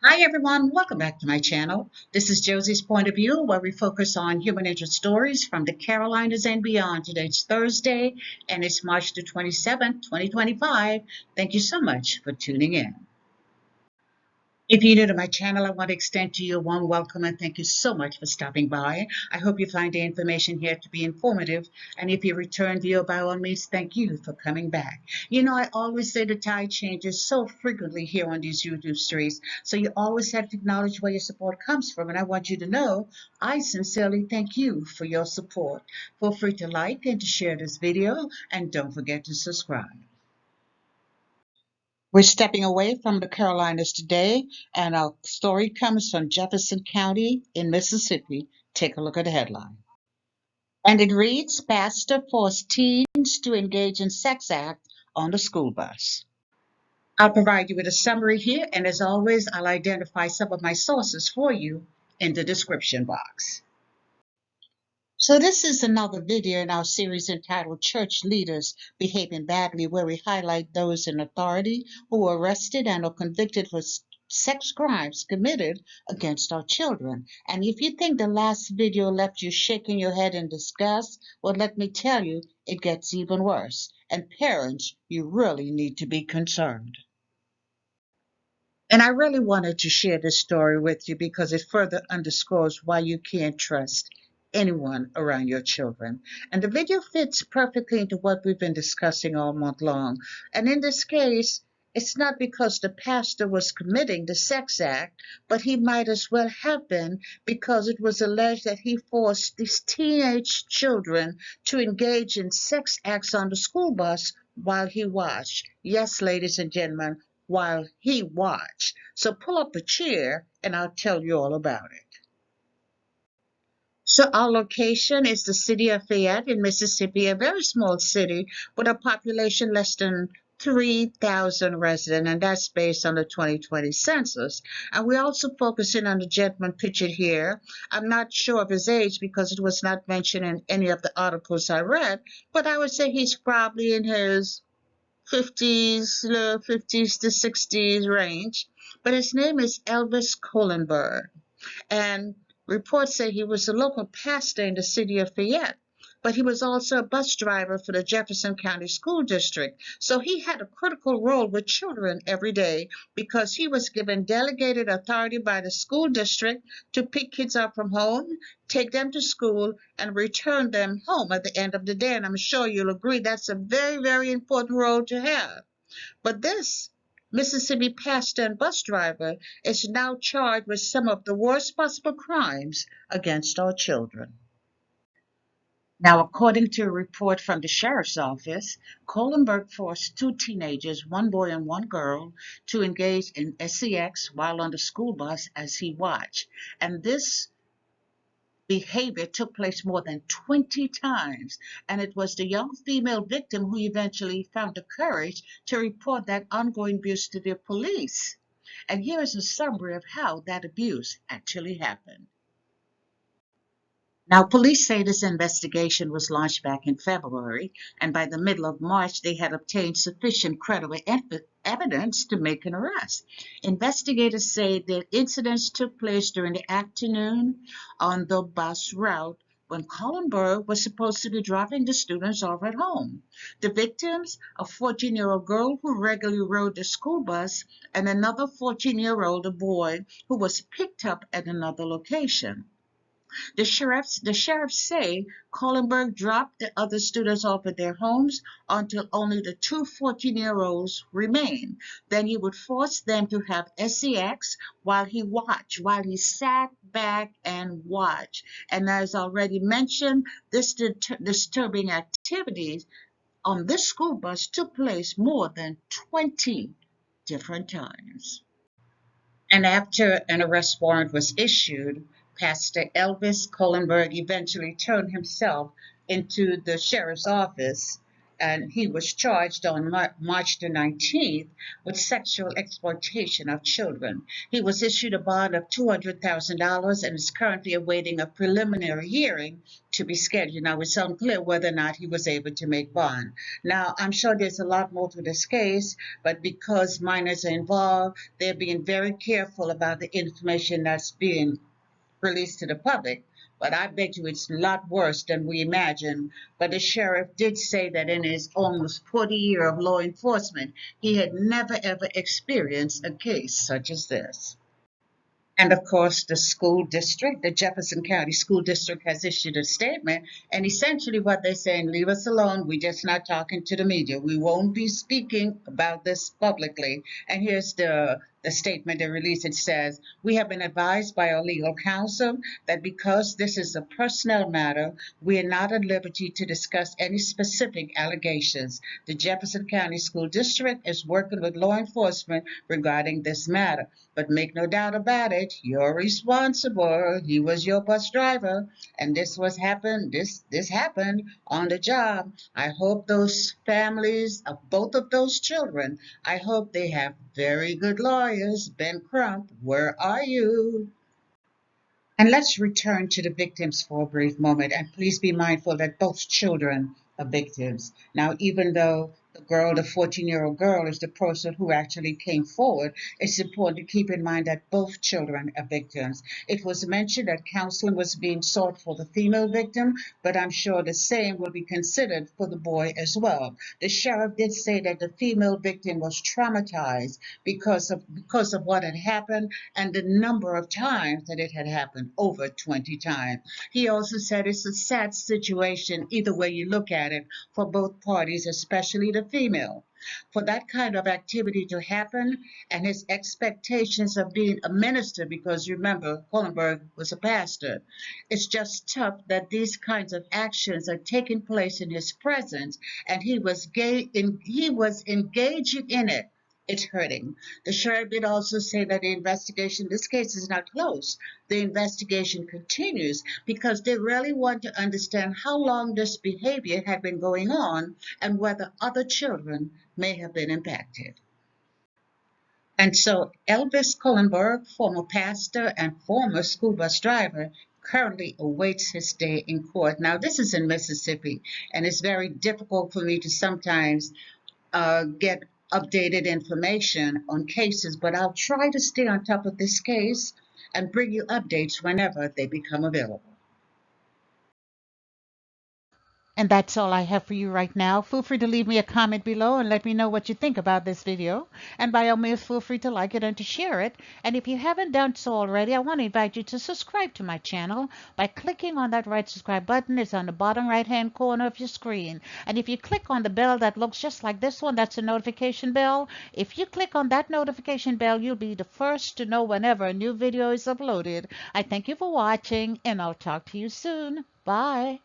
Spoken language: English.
Hi everyone, welcome back to my channel. This is Josie's Point of View, where we focus on human interest stories from the Carolinas and beyond. Today's Thursday and it's March the 27th, 2025. Thank you so much for tuning in. If you're new to my channel, I want to extend to you a warm welcome and thank you so much for stopping by. I hope you find the information here to be informative. And if you return viewer, by all means, thank you for coming back. You know, I always say the tide changes so frequently here on these YouTube streets. So you always have to acknowledge where your support comes from. And I want you to know, I sincerely thank you for your support. Feel free to like and to share this video. And don't forget to subscribe. We're stepping away from the Carolinas today, and our story comes from Jefferson County in Mississippi. Take a look at the headline. And it reads, Pastor forced teens to engage in sex act on the school bus. I'll provide you with a summary here, and as always, I'll identify some of my sources for you in the description box. So this is another video in our series entitled Church Leaders Behaving Badly, where we highlight those in authority who were arrested and are convicted for sex crimes committed against our children. And if you think the last video left you shaking your head in disgust, well, let me tell you, it gets even worse. And parents, you really need to be concerned. And I really wanted to share this story with you because it further underscores why you can't trust anyone around your children. And the video fits perfectly into what we've been discussing all month long. And in this case, it's not because the pastor was committing the sex act, but he might as well have been because it was alleged that he forced these teenage children to engage in sex acts on the school bus while he watched. Yes, ladies and gentlemen, while he watched. So pull up a chair and I'll tell you all about it. So our location is the city of Fayette in Mississippi, a very small city with a population less than 3,000 residents, and that's based on the 2020 census. And we're also focusing on the gentleman pictured here. I'm not sure of his age because it was not mentioned in any of the articles I read, but I would say he's probably in his 50s, 50s to 60s range. But his name is Elvis Kohlenberg. And reports say he was a local pastor in the city of Fayette, but he was also a bus driver for the Jefferson County School District. So he had a critical role with children every day because he was given delegated authority by the school district to pick kids up from home, take them to school, and return them home at the end of the day. And I'm sure you'll agree that's a very, very important role to have. But this Mississippi pastor and bus driver is now charged with some of the worst possible crimes against our children. Now, according to a report from the sheriff's office, Kohlenberg forced two teenagers, one boy and one girl, to engage in sex while on the school bus as he watched. And this behavior took place more than 20 times, and it was the young female victim who eventually found the courage to report that ongoing abuse to the police. And here is a summary of how that abuse actually happened. Now, police say this investigation was launched back in February, and by the middle of March, they had obtained sufficient credible evidence to make an arrest. Investigators say the incidents took place during the afternoon on the bus route when Kohlenberg was supposed to be dropping the students off at home. The victims, a 14-year-old girl who regularly rode the school bus, and another 14-year-old boy who was picked up at another location. The sheriffs say Kohlenberg dropped the other students off at their homes until only the two 14-year-olds remained. Then he would force them to have sex while he watched, while he sat back and watched. And as already mentioned, this disturbing activities on this school bus took place more than 20 different times. And after an arrest warrant was issued, Pastor Elvis Kohlenberg eventually turned himself into the sheriff's office and he was charged on March the 19th with sexual exploitation of children. He was issued a bond of $200,000 and is currently awaiting a preliminary hearing to be scheduled. Now, it's unclear whether or not he was able to make bond. Now, I'm sure there's a lot more to this case, but because minors are involved, they're being very careful about the information that's being released to the public. But I bet you it's a lot worse than we imagine. But the sheriff did say that in his almost 40 years of law enforcement, he had never ever experienced a case such as this. And of course, the school district, the Jefferson County School District, has issued a statement. And essentially, what they're saying, leave us alone. We're just not talking to the media. We won't be speaking about this publicly. And here's the statement they released. It says, we have been advised by our legal counsel that because this is a personnel matter, we are not at liberty to discuss any specific allegations. The Jefferson County School District is working with law enforcement regarding this matter. But make no doubt about it, you're responsible. He was your bus driver, and this happened on the job. I hope those families of both of those children, I hope they have very good lawyers. Ben Crump, where are you? And let's return to the victims for a brief moment. And please be mindful that both children are victims. Now, even though the girl, the 14-year-old girl, is the person who actually came forward, it's important to keep in mind that both children are victims. It was mentioned that counseling was being sought for the female victim, but I'm sure the same will be considered for the boy as well. The sheriff did say that the female victim was traumatized because of what had happened and the number of times that it had happened, over 20 times. He also said it's a sad situation, either way you look at it, for both parties, especially the female. For that kind of activity to happen and his expectations of being a minister, because remember, Holenberg was a pastor, it's just tough that these kinds of actions are taking place in his presence and he was engaging in it. It's hurting. The sheriff did also say that the investigation, this case is not closed. The investigation continues because they really want to understand how long this behavior had been going on and whether other children may have been impacted. And so Elvis Kohlenberg, former pastor and former school bus driver, currently awaits his day in court. Now, this is in Mississippi, and it's very difficult for me to sometimes get updated information on cases, but I'll try to stay on top of this case and bring you updates whenever they become available. And that's all I have for you right now. Feel free to leave me a comment below and let me know what you think about this video. And by all means, feel free to like it and to share it. And if you haven't done so already, I want to invite you to subscribe to my channel by clicking on that right subscribe button. It's on the bottom right-hand corner of your screen. And if you click on the bell that looks just like this one, that's a notification bell. If you click on that notification bell, you'll be the first to know whenever a new video is uploaded. I thank you for watching, and I'll talk to you soon. Bye.